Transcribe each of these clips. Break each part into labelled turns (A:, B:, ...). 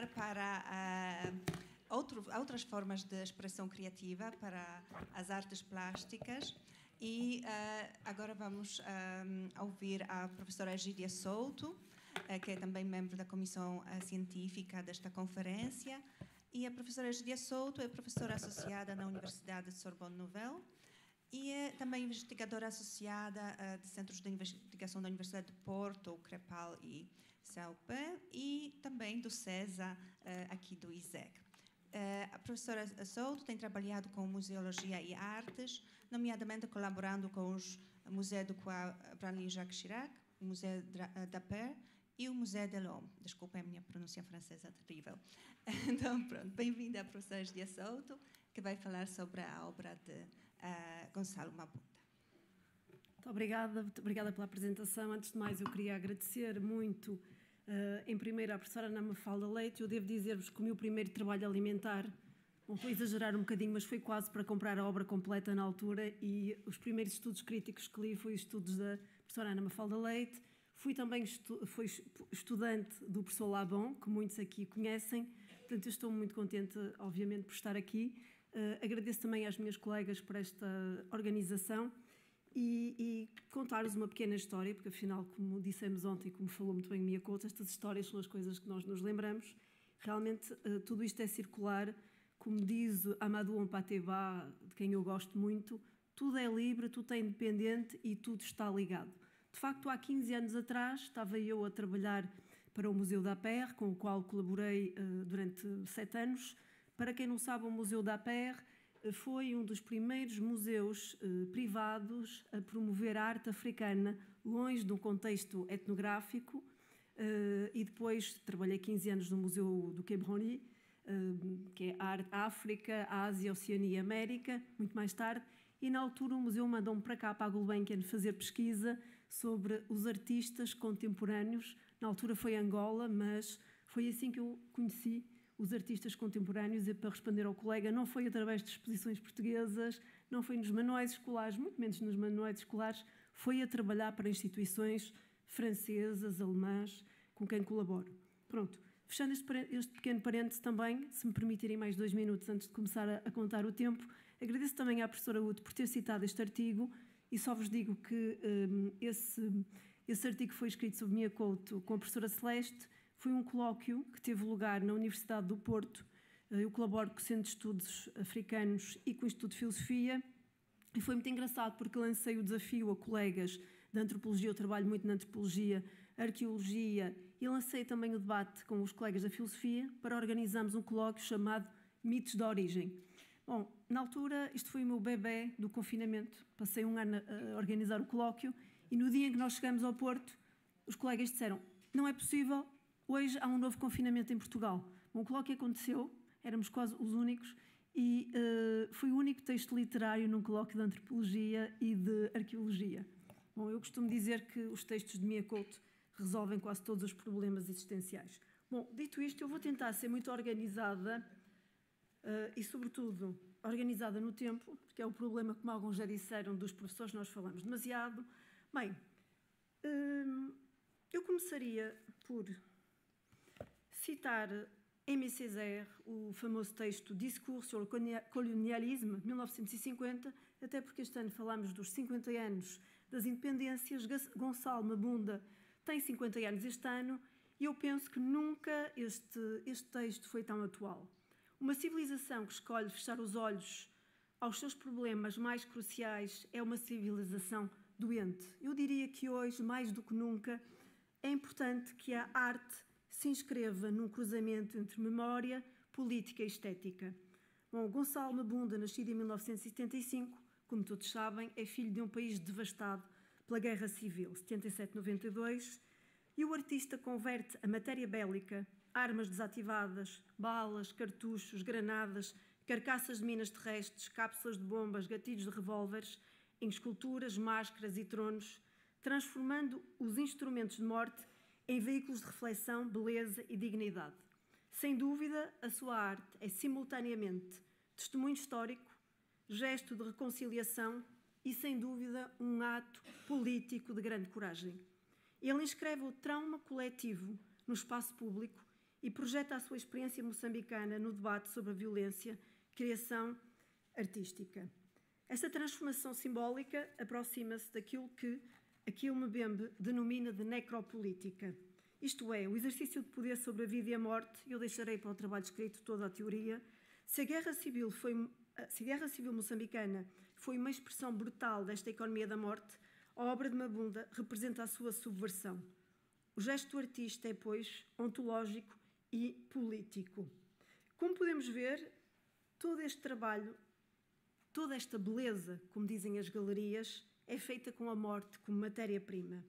A: falar para outras formas de expressão criativa, para as artes plásticas. E agora vamos ouvir a professora Egídia Souto, que é também membro da comissão científica desta conferência. E a professora Egídia Souto é professora associada na Universidade de Sorbonne Nouvelle e é também investigadora associada de centros de investigação da Universidade de Porto, o CREPAL e CEUP, e também do CESA, aqui do ISEG. A professora Souto tem trabalhado com museologia e artes, nomeadamente colaborando com os Museu do Branly-Jacques Chirac, o Museu d'Aper e o Museu de l'Homme. Desculpem a minha pronúncia francesa terrível. Então, pronto, bem-vinda a professora Egídia Souto, que vai falar sobre a obra de Gonçalo Mabunda.
B: Muito obrigada pela apresentação. Antes de mais, eu queria agradecer muito, em primeiro, à professora Ana Mafalda Leite. Eu devo dizer-vos que o meu primeiro trabalho alimentar, não vou exagerar um bocadinho, mas foi quase para comprar a obra completa na altura, e os primeiros estudos críticos que li foi os estudos da professora Ana Mafalda Leite. Fui também estudante do professor Labon, que muitos aqui conhecem, portanto eu estou muito contente, obviamente, por estar aqui. Agradeço também às minhas colegas por esta organização e contar-vos uma pequena história, porque afinal, como dissemos ontem, como falou muito bem Mia Couto, estas histórias são as coisas que nós nos lembramos. Realmente tudo isto é circular, como diz Amadou Hampâté-Bâ, de quem eu gosto muito, tudo é livre, tudo é independente e tudo está ligado. De facto, há 15 anos atrás, estava eu a trabalhar para o Museu d'Aper, com o qual colaborei durante 7 anos. Para quem não sabe, o Museu d'Aper foi um dos primeiros museus privados a promover a arte africana, longe de um contexto etnográfico. E depois trabalhei 15 anos no Museu do Quai Branly, que é a África, a Ásia, a Oceania e a América, muito mais tarde. E na altura o museu mandou-me para cá, para a Gulbenkian, fazer pesquisa sobre os artistas contemporâneos. Na altura foi Angola, mas foi assim que eu conheci os artistas contemporâneos. E para responder ao colega, não foi através de exposições portuguesas, não foi nos manuais escolares, muito menos nos manuais escolares, foi a trabalhar para instituições francesas, alemãs, com quem colaboro. Pronto, fechando este pequeno parênteses também, se me permitirem mais 2 minutos antes de começar a contar o tempo, agradeço também à professora Uto por ter citado este artigo e só vos digo que esse artigo foi escrito sob Mia Couto com a professora Celeste. Foi um colóquio que teve lugar na Universidade do Porto. Eu colaboro com o Centro de Estudos Africanos e com o Instituto de Filosofia e foi muito engraçado porque lancei o desafio a colegas da antropologia. Eu trabalho muito na antropologia, arqueologia, e lancei também o debate com os colegas da filosofia para organizarmos um colóquio chamado Mitos da Origem. Bom, na altura, isto foi o meu bebé do confinamento. Passei 1 ano a organizar o colóquio e no dia em que nós chegamos ao Porto, os colegas disseram: não é possível, hoje há um novo confinamento em Portugal. Bom, o colóquio aconteceu, éramos quase os únicos e foi o único texto literário num colóquio de antropologia e de arqueologia. Bom, eu costumo dizer que os textos de Mia Couto resolvem quase todos os problemas existenciais. Bom, dito isto, eu vou tentar ser muito organizada e, sobretudo, organizada no tempo, porque é o problema, como alguns já disseram, dos professores, nós falamos demasiado. Bem, eu começaria por citar Aimé Césaire, o famoso texto Discours sur le colonialisme, de 1950, até porque este ano falamos dos 50 anos das independências. Gonçalo Mabunda tem 50 anos este ano e eu penso que nunca este texto foi tão atual. Uma civilização que escolhe fechar os olhos aos seus problemas mais cruciais é uma civilização doente. Eu diria que hoje, mais do que nunca, é importante que a arte se inscreva num cruzamento entre memória, política e estética. Bom, Gonçalo Mabunda, nascido em 1975, como todos sabem, é filho de um país devastado pela Guerra Civil, 77-92, e o artista converte a matéria bélica, armas desativadas, balas, cartuchos, granadas, carcaças de minas terrestres, cápsulas de bombas, gatilhos de revólveres, em esculturas, máscaras e tronos, transformando os instrumentos de morte em veículos de reflexão, beleza e dignidade. Sem dúvida, a sua arte é simultaneamente testemunho histórico, gesto de reconciliação e, sem dúvida, um ato político de grande coragem. Ele inscreve o trauma coletivo no espaço público e projeta a sua experiência moçambicana no debate sobre a violência, criação artística. Esta transformação simbólica aproxima-se daquilo que Akil Mbembe denomina de necropolítica, isto é, o exercício de poder sobre a vida e a morte. Eu deixarei para o trabalho escrito toda a teoria. Se a guerra civil moçambicana foi uma expressão brutal desta economia da morte, a obra de Mabunda representa a sua subversão. O gesto do artista é, pois, ontológico e político. Como podemos ver, todo este trabalho, toda esta beleza, como dizem as galerias, é feita com a morte como matéria-prima.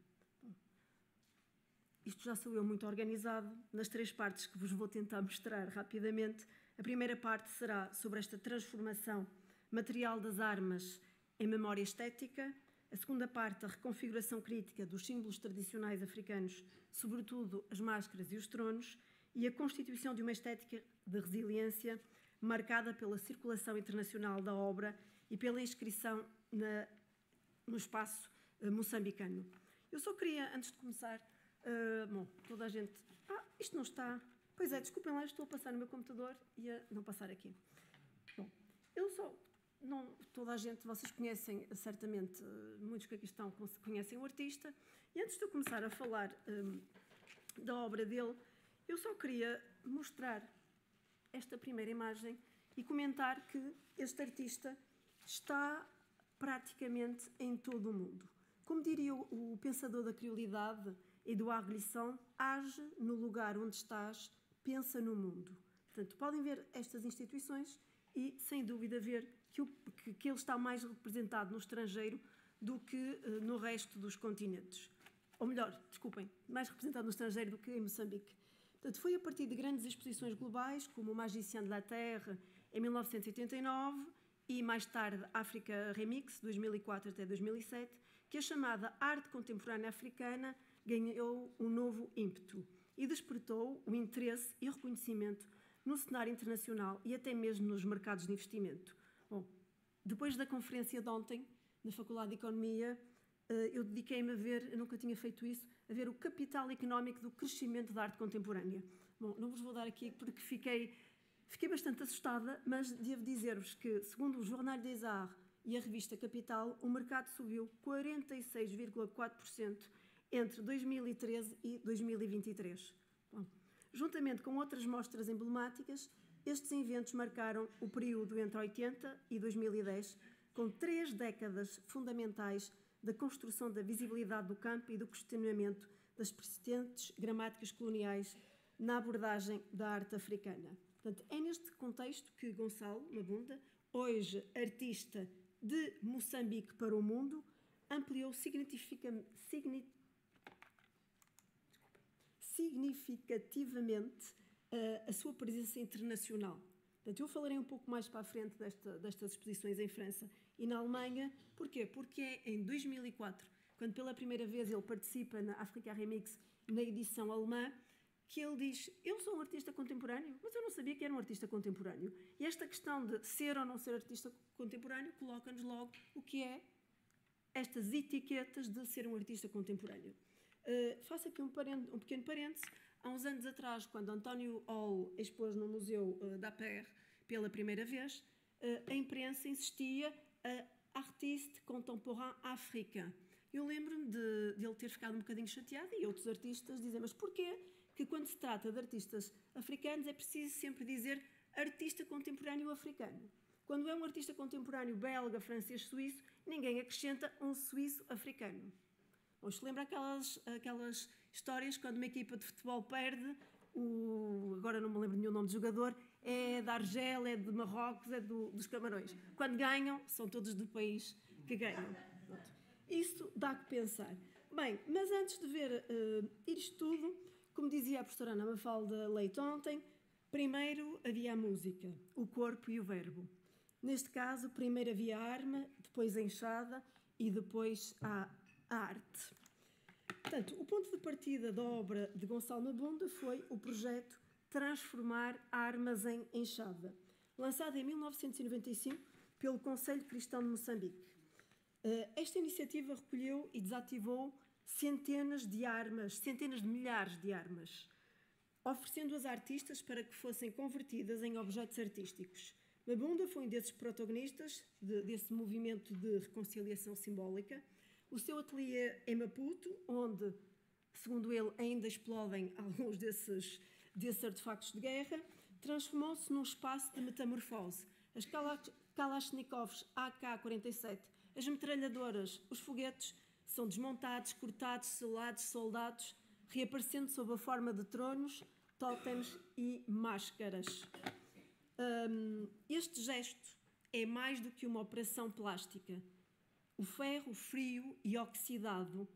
B: Isto já sou eu muito organizado, nas 3 partes que vos vou tentar mostrar rapidamente. A primeira parte será sobre esta transformação material das armas em memória estética. A segunda parte, a reconfiguração crítica dos símbolos tradicionais africanos, sobretudo as máscaras e os tronos, e a constituição de uma estética de resiliência marcada pela circulação internacional da obra e pela inscrição no espaço moçambicano. Eu só queria, antes de começar, toda a gente... isto não está... Pois é, desculpem lá, estou a passar no meu computador e a não passar aqui. Bom, eu só... Não, toda a gente, vocês conhecem, certamente, muitos que aqui estão conhecem o artista, e antes de eu começar a falar da obra dele, eu só queria mostrar esta primeira imagem e comentar que este artista está praticamente em todo o mundo. Como diria o pensador da criolidade, Edouard Glissant, age no lugar onde estás, pensa no mundo. Portanto, podem ver estas instituições e, sem dúvida, ver que ele está mais representado no estrangeiro do que no resto dos continentes. Ou melhor, desculpem, mais representado no estrangeiro do que em Moçambique. Portanto, foi a partir de grandes exposições globais, como o Magicien de la Terre, em 1989, e mais tarde África Remix, 2004 até 2007, que a chamada arte contemporânea africana ganhou um novo ímpeto e despertou o interesse e o reconhecimento no cenário internacional e até mesmo nos mercados de investimento. Bom, depois da conferência de ontem, na Faculdade de Economia, eu dediquei-me a ver, eu nunca tinha feito isso, a ver o capital económico do crescimento da arte contemporânea. Bom, não vos vou dar aqui porque fiquei bastante assustada, mas devo dizer-vos que, segundo o Jornal des Arts e a revista Capital, o mercado subiu 46,4% entre 2013 e 2023. Bom, juntamente com outras mostras emblemáticas, estes eventos marcaram o período entre 80 e 2010, com 3 décadas fundamentais da construção da visibilidade do campo e do questionamento das persistentes gramáticas coloniais na abordagem da arte africana. Portanto, é neste contexto que Gonçalo Mabunda, hoje artista de Moçambique para o mundo, ampliou significativamente a sua presença internacional. Portanto, eu falarei um pouco mais para a frente destas exposições em França e na Alemanha. Porquê? Porque é em 2004, quando pela primeira vez ele participa na Africa Remix, na edição alemã, que ele diz: eu sou um artista contemporâneo, mas eu não sabia que era um artista contemporâneo. E esta questão de ser ou não ser artista contemporâneo coloca-nos logo o que é estas etiquetas de ser um artista contemporâneo. Faço aqui um pequeno parênteses. Há uns anos atrás, quando António Hall expôs no Museu d'Aper pela primeira vez, a imprensa insistia a artiste contemporain africain. Eu lembro-me de ele ter ficado um bocadinho chateado e outros artistas dizem: mas porquê que quando se trata de artistas africanos é preciso sempre dizer artista contemporâneo africano? Quando é um artista contemporâneo belga, francês, suíço, ninguém acrescenta um suíço africano. Bom, isto lembra aquelas histórias quando uma equipa de futebol perde, agora não me lembro nenhum nome de jogador, é da Argélia, é de Marrocos, é dos Camarões. Quando ganham, são todos do país que ganham. Isso dá que pensar. Bem, mas antes de ver isto tudo, como dizia a professora Ana Mafalda Leite ontem, primeiro havia a música, o corpo e o verbo. Neste caso, primeiro havia a arma, depois a enxada e depois a arte. Portanto, o ponto de partida da obra de Gonçalo Mabunda foi o projeto Transformar Armas em Enxada, lançado em 1995 pelo Conselho Cristão de Moçambique. Esta iniciativa recolheu e desativou centenas de armas, centenas de milhares de armas. oferecendo as artistas para que fossem convertidas em objetos artísticos. Mabunda foi um desses protagonistas desse movimento de reconciliação simbólica. O seu ateliê em Maputo, onde, segundo ele, ainda explodem alguns desses artefactos de guerra, transformou-se num espaço de metamorfose. As Kalashnikovs AK-47, as metralhadoras, os foguetes são desmontados, cortados, selados, soldados, reaparecendo sob a forma de tronos, tótems e máscaras. Este gesto é mais do que uma operação plástica. O ferro frio e oxidado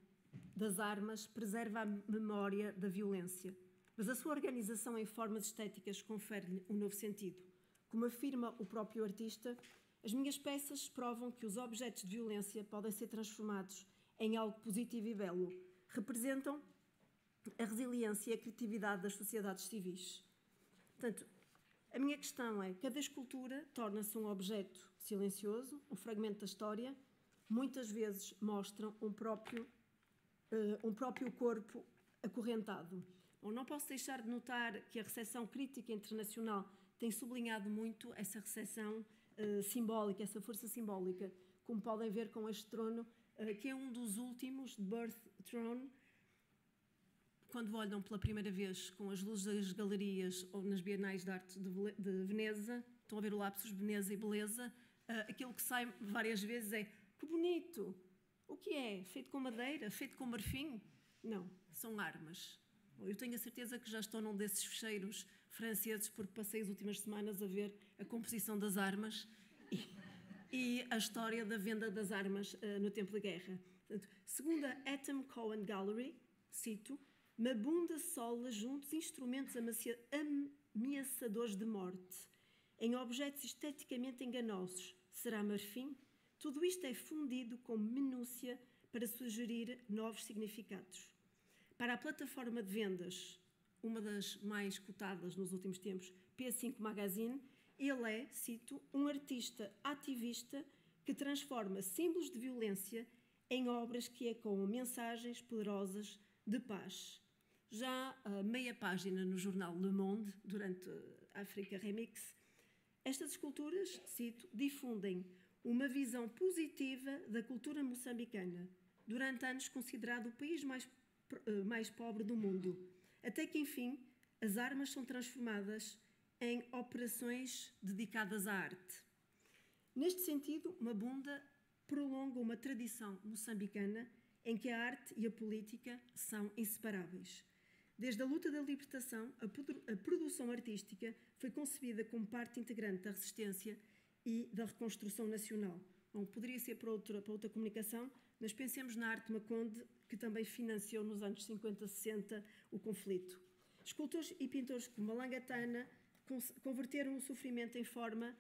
B: das armas preserva a memória da violência, mas a sua organização em formas estéticas confere-lhe um novo sentido. Como afirma o próprio artista, as minhas peças provam que os objetos de violência podem ser transformados em algo positivo e belo. Representam a resiliência e a criatividade das sociedades civis. Portanto, a minha questão é, cada escultura torna-se um objeto silencioso, um fragmento da história, muitas vezes mostram um próprio corpo acorrentado. Bom, não posso deixar de notar que a recepção crítica internacional tem sublinhado muito essa recepção simbólica, essa força simbólica, como podem ver com este trono, que é um dos últimos, Birth Throne. Quando olham pela primeira vez com as luzes das galerias ou nas Bienais de Arte de Veneza, estão a ver o lapsus Veneza e beleza, aquilo que sai várias vezes é: que bonito! O que é? Feito com madeira? Feito com marfim? Não, são armas. Eu tenho a certeza que já estou num desses fecheiros franceses, porque passei as últimas semanas a ver a composição das armas e a história da venda das armas no tempo de guerra. Portanto, segundo a Atom Cohen Gallery, cito, Mabunda sola juntos instrumentos ameaçadores de morte, em objetos esteticamente enganosos. Será marfim? Tudo isto é fundido com minúcia para sugerir novos significados. Para a plataforma de vendas, uma das mais cotadas nos últimos tempos, P5 Magazine, ele é, cito, um artista ativista que transforma símbolos de violência em obras que ecoam mensagens poderosas de paz. Já a meia página no jornal Le Monde, durante a Africa Remix, estas esculturas, cito, difundem uma visão positiva da cultura moçambicana, durante anos considerado o país mais pobre do mundo, até que, enfim, as armas são transformadas em operações dedicadas à arte. Neste sentido, Mabunda prolonga uma tradição moçambicana em que a arte e a política são inseparáveis. Desde a luta da libertação, a produção artística foi concebida como parte integrante da resistência e da reconstrução nacional. Bom, poderia ser para outra comunicação, mas pensemos na arte Maconde, que também financiou nos anos 50, 60 o conflito. Escultores e pintores como Malangatana converteram o sofrimento em forma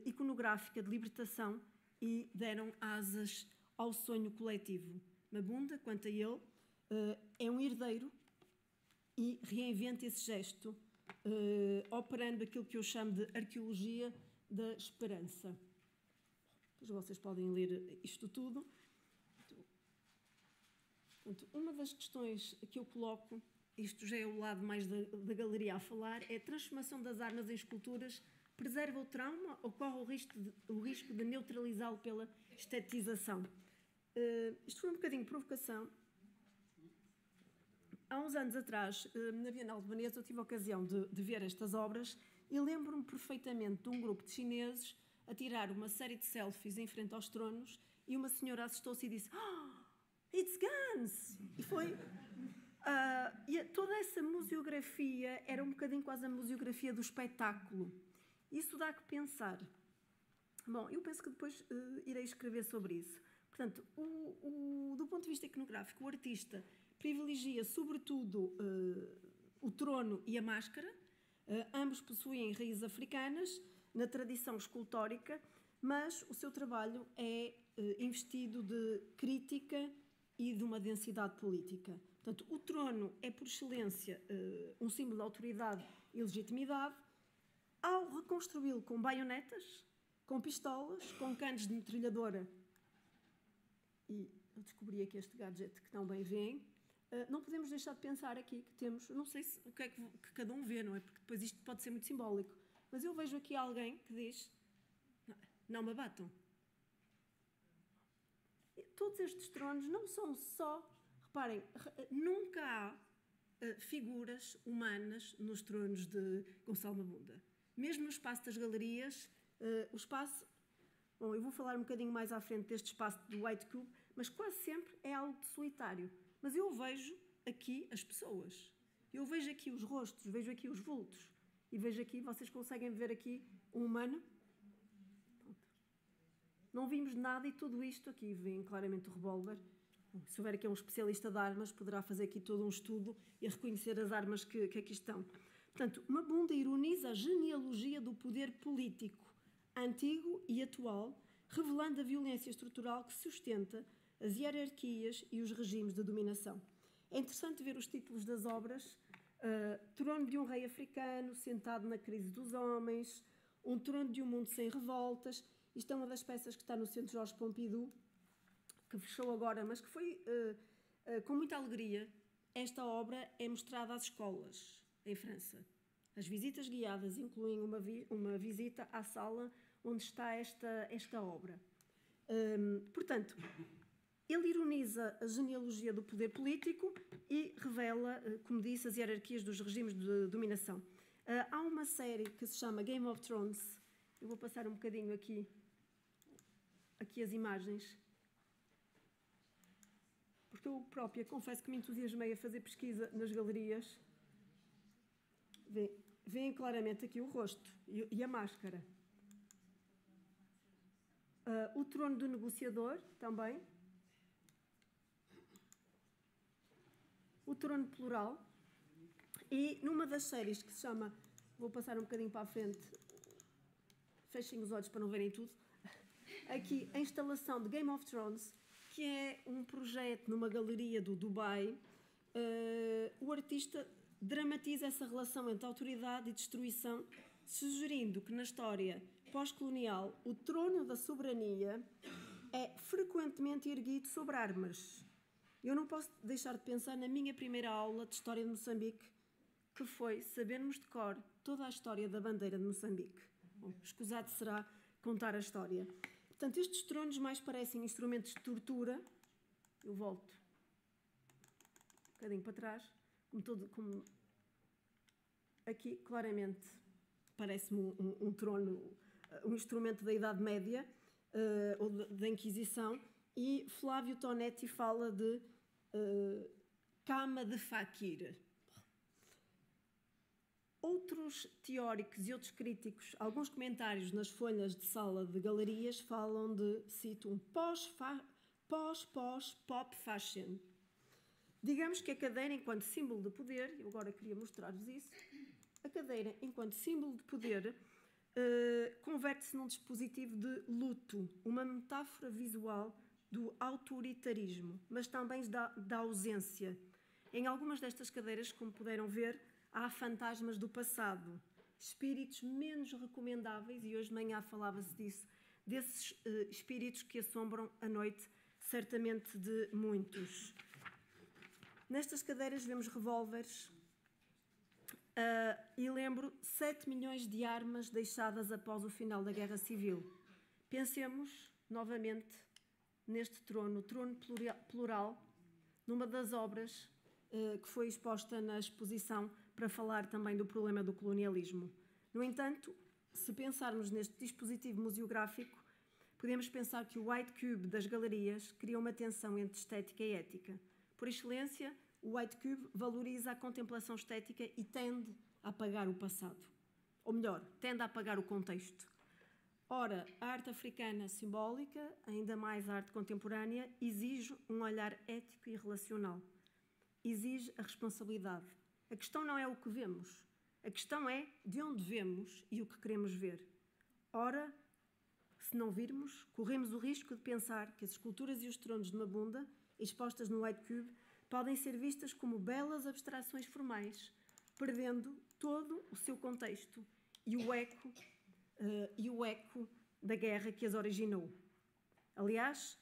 B: iconográfica de libertação e deram asas ao sonho coletivo. Mabunda, quanto a ele, é um herdeiro e reinventa esse gesto, operando aquilo que eu chamo de arqueologia da esperança. Depois vocês podem ler isto tudo. Portanto, uma das questões que eu coloco, isto já é o lado mais da galeria a falar, é a transformação das armas em esculturas. Preserva o trauma ou corre o risco de neutralizá-lo pela estetização? Isto foi um bocadinho de provocação. Há uns anos atrás, na Bienal de Veneza, eu tive a ocasião de ver estas obras e lembro-me perfeitamente de um grupo de chineses a tirar uma série de selfies em frente aos tronos e uma senhora assustou-se e disse: "It's guns!" E foi... e toda essa museografia era um bocadinho quase a museografia do espetáculo. Isso dá que pensar. Bom, eu penso que depois irei escrever sobre isso. Portanto, do ponto de vista iconográfico, o artista privilegia sobretudo o trono e a máscara. Ambos possuem raízes africanas na tradição escultórica, mas o seu trabalho é investido de crítica e de uma densidade política. Portanto, o trono é, por excelência, um símbolo de autoridade e legitimidade. Ao reconstruí-lo com baionetas, com pistolas, com canos de metralhadora, e eu descobri aqui este gadget que tão bem vêem, não podemos deixar de pensar aqui que temos, não sei o que é que cada um vê, não é? Porque depois isto pode ser muito simbólico, mas eu vejo aqui alguém que diz, não me abatam. Todos estes tronos não são só, reparem, nunca há figuras humanas nos tronos de Gonçalo Mabunda. Mesmo no espaço das galerias, o espaço, bom, eu vou falar um bocadinho mais à frente deste espaço do White Cube, mas quase sempre é algo de solitário. Mas eu vejo aqui as pessoas, eu vejo aqui os rostos, vejo aqui os vultos, e vejo aqui, vocês conseguem ver aqui um humano? Pronto. Não vimos nada e tudo isto aqui, vem claramente o revólver. Se houver aqui um especialista de armas, poderá fazer aqui todo um estudo e reconhecer as armas que aqui estão. Portanto, Mabunda ironiza a genealogia do poder político antigo e atual, revelando a violência estrutural que sustenta as hierarquias e os regimes de dominação. É interessante ver os títulos das obras. Trono de um rei africano, sentado na crise dos homens, um trono de um mundo sem revoltas. Isto é uma das peças que está no Centro Jorge Pompidou, que fechou agora, mas que foi com muita alegria. Esta obra é mostrada às escolas em França. As visitas guiadas incluem uma visita à sala onde está esta obra. Portanto, ele ironiza a genealogia do poder político e revela, como disse, as hierarquias dos regimes de dominação. Há uma série que se chama Game of Thrones. Eu vou passar um bocadinho aqui as imagens. Porque eu própria confesso que me entusiasmei a fazer pesquisa nas galerias. Vêem claramente aqui o rosto e a máscara. O trono do negociador, também. O trono plural. E numa das séries que se chama, vou passar um bocadinho para a frente, fechem os olhos para não verem tudo, aqui a instalação de Game of Thrones, que é um projeto numa galeria do Dubai. O artista dramatiza essa relação entre autoridade e destruição, sugerindo que na história pós-colonial o trono da soberania é frequentemente erguido sobre armas. Eu não posso deixar de pensar na minha primeira aula de História de Moçambique, que foi sabermos de cor toda a história da bandeira de Moçambique. Bom, escusado será contar a história. Portanto, estes tronos mais parecem instrumentos de tortura. Eu volto um bocadinho para trás. Como aqui, claramente, parece-me um trono, um instrumento da Idade Média ou da Inquisição. E Flávio Tonetti fala de cama de faquir. Outros teóricos e outros críticos, alguns comentários nas folhas de sala de galerias falam de, cito, um pós-pop fashion. Digamos que a cadeira, enquanto símbolo de poder, eu agora queria mostrar-vos isso, a cadeira, enquanto símbolo de poder, converte-se num dispositivo de luto, uma metáfora visual do autoritarismo, mas também da ausência. Em algumas destas cadeiras, como puderam ver, há fantasmas do passado, espíritos menos recomendáveis, e hoje de manhã falava-se disso, desses espíritos que assombram a noite, certamente de muitos. Nestas cadeiras vemos revólveres e lembro 7 milhões de armas deixadas após o final da Guerra Civil. Pensemos novamente neste trono, o trono plural, numa das obras que foi exposta na exposição para falar também do problema do colonialismo. No entanto, se pensarmos neste dispositivo museográfico, podemos pensar que o White Cube das galerias cria uma tensão entre estética e ética. Por excelência, o White Cube valoriza a contemplação estética e tende a apagar o passado. Ou melhor, tende a apagar o contexto. Ora, a arte africana simbólica, ainda mais a arte contemporânea, exige um olhar ético e relacional. Exige a responsabilidade. A questão não é o que vemos. A questão é de onde vemos e o que queremos ver. Ora, se não virmos, corremos o risco de pensar que as esculturas e os tronos de Mabunda, expostas no White Cube, podem ser vistas como belas abstrações formais, perdendo todo o seu contexto e o eco da guerra que as originou. Aliás,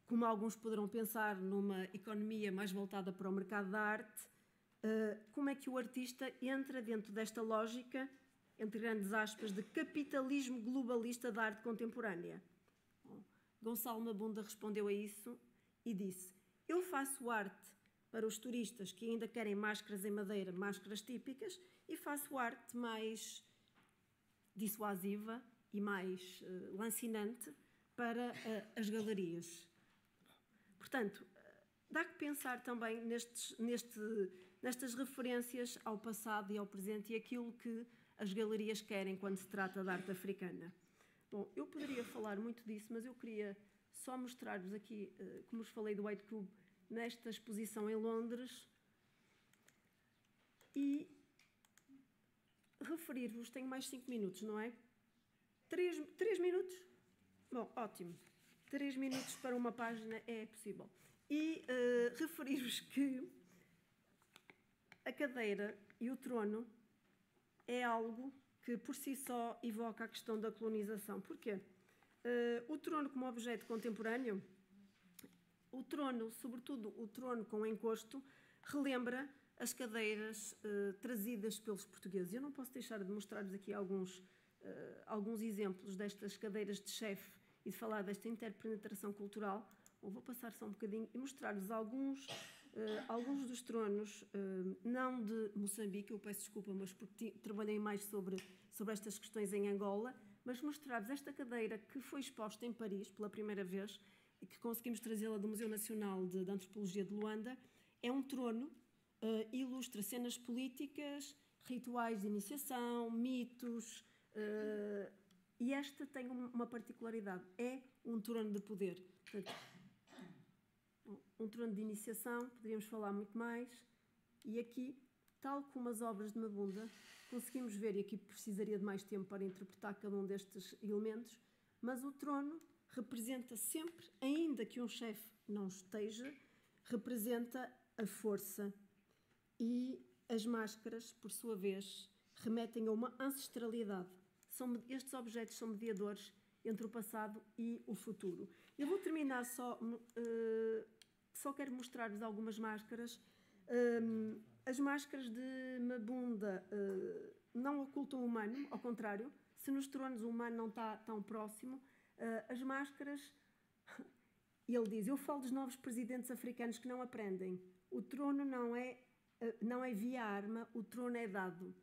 B: como alguns poderão pensar, numa economia mais voltada para o mercado da arte, como é que o artista entra dentro desta lógica, entre grandes aspas, de capitalismo globalista da arte contemporânea? Bom, Gonçalo Mabunda respondeu a isso e disse: eu faço arte para os turistas que ainda querem máscaras em madeira, máscaras típicas, e faço arte mais dissuasiva e mais lancinante para as galerias. Portanto, dá que pensar também nestas referências ao passado e ao presente e aquilo que as galerias querem quando se trata de arte africana. Bom, eu poderia falar muito disso, mas eu queria só mostrar-vos aqui, como vos falei do White Cube, nesta exposição em Londres, e referir-vos, tenho mais 5 minutos, não é? 3 minutos? Bom, ótimo. 3 minutos para uma página é possível. E referir-vos que a cadeira e o trono é algo que por si só evoca a questão da colonização. Porquê? O trono como objeto contemporâneo, o trono, sobretudo o trono com encosto, relembra as cadeiras trazidas pelos portugueses. Eu não posso deixar de mostrar-vos aqui alguns exemplos destas cadeiras de chefe e de falar desta interpenetração cultural. Vou passar só um bocadinho e mostrar-vos alguns dos tronos, não de Moçambique, eu peço desculpa, mas porque trabalhei mais sobre estas questões em Angola, mas mostrar-vos esta cadeira que foi exposta em Paris pela primeira vez e que conseguimos trazê-la do Museu Nacional de Antropologia de Luanda. É um trono, ilustra cenas políticas, rituais de iniciação, mitos, e esta tem uma particularidade, é um trono de poder. Portanto, um trono de iniciação, poderíamos falar muito mais, e aqui, tal como as obras de Mabunda, conseguimos ver, e aqui precisaria de mais tempo para interpretar cada um destes elementos, mas o trono representa sempre, ainda que um chefe não esteja, representa a força, e as máscaras, por sua vez, remetem a uma ancestralidade. Estes objetos são mediadores entre o passado e o futuro. Eu vou terminar só quero mostrar-vos algumas máscaras. As máscaras de Mabunda não ocultam o humano, ao contrário, se nos tronos o humano não está tão próximo, as máscaras, ele diz, eu falo dos novos presidentes africanos que não aprendem. O trono não é via arma, o trono é dado.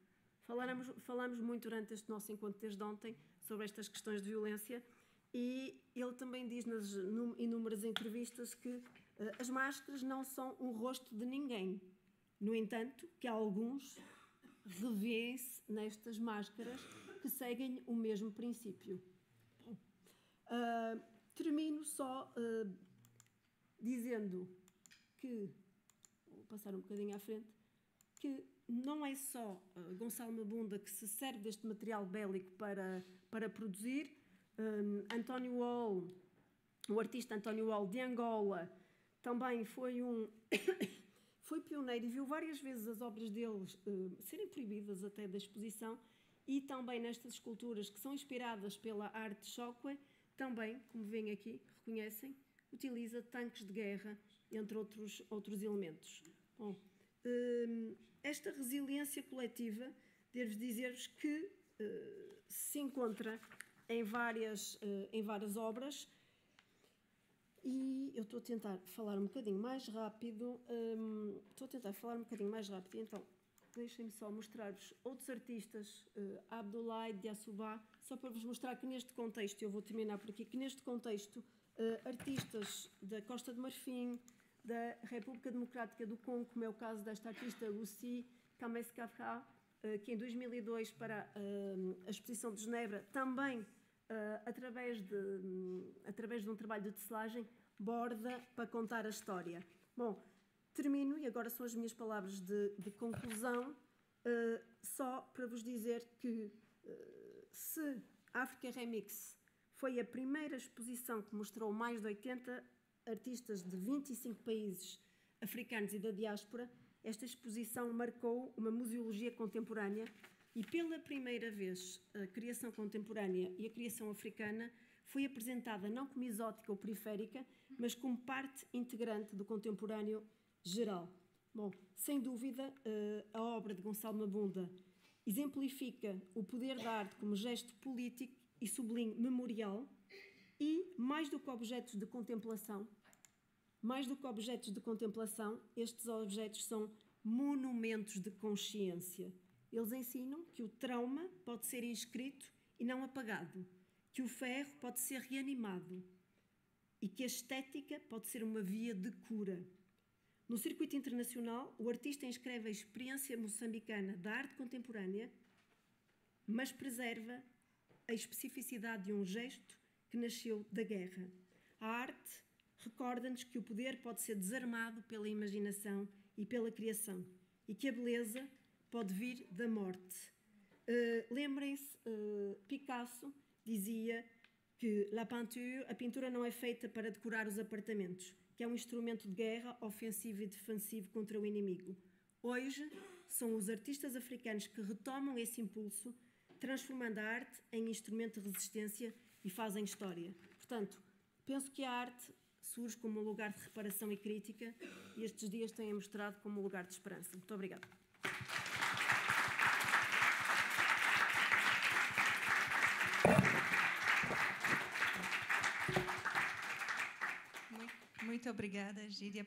B: Falamos muito durante este nosso encontro desde ontem sobre estas questões de violência, e ele também diz nas inúmeras entrevistas que as máscaras não são um rosto de ninguém. No entanto, que alguns revêem-se nestas máscaras que seguem o mesmo princípio. Termino só dizendo que, vou passar um bocadinho à frente, que não é só Gonçalo Mabunda que se serve deste material bélico para produzir. António Wall, o artista António Wall de Angola, também foi pioneiro e viu várias vezes as obras deles serem proibidas até da exposição, e também nestas esculturas que são inspiradas pela arte Chokwe, também, como veem aqui, reconhecem, utiliza tanques de guerra, entre outros elementos. Bom, esta resiliência coletiva, devo dizer-vos que se encontra em várias obras, e eu estou a tentar falar um bocadinho mais rápido, então deixem-me só mostrar-vos outros artistas, Abdoulaye Diassouba, só para vos mostrar que neste contexto, eu vou terminar por aqui, que neste contexto, artistas da Costa de Marfim, da República Democrática do Congo, como é o caso desta artista Lucy Kameskafra, que em 2002, para a exposição de Genebra, também, através de um trabalho de tecelagem, borda para contar a história. Bom, termino, e agora são as minhas palavras de conclusão, só para vos dizer que se África Remix foi a primeira exposição que mostrou mais de 80 artistas de 25 países africanos e da diáspora, esta exposição marcou uma museologia contemporânea, e pela primeira vez a criação contemporânea e a criação africana foi apresentada não como exótica ou periférica, mas como parte integrante do contemporâneo geral. Bom, sem dúvida, a obra de Gonçalo Mabunda exemplifica o poder da arte como gesto político e, sublinho, memorial, e, mais do que objetos de contemplação, estes objetos são monumentos de consciência. Eles ensinam que o trauma pode ser inscrito e não apagado, que o ferro pode ser reanimado e que a estética pode ser uma via de cura. No circuito internacional, o artista inscreve a experiência moçambicana da arte contemporânea, mas preserva a especificidade de um gesto que nasceu da guerra. A arte recorda-nos que o poder pode ser desarmado pela imaginação e pela criação e que a beleza pode vir da morte. Lembrem-se, Picasso dizia que a pintura não é feita para decorar os apartamentos, que é um instrumento de guerra ofensivo e defensivo contra o inimigo. Hoje, são os artistas africanos que retomam esse impulso, transformando a arte em instrumento de resistência e fazem história. Portanto, penso que a arte surge como um lugar de reparação e crítica e estes dias têm mostrado como um lugar de esperança. Muito obrigada.
A: Muito obrigada, Gídia.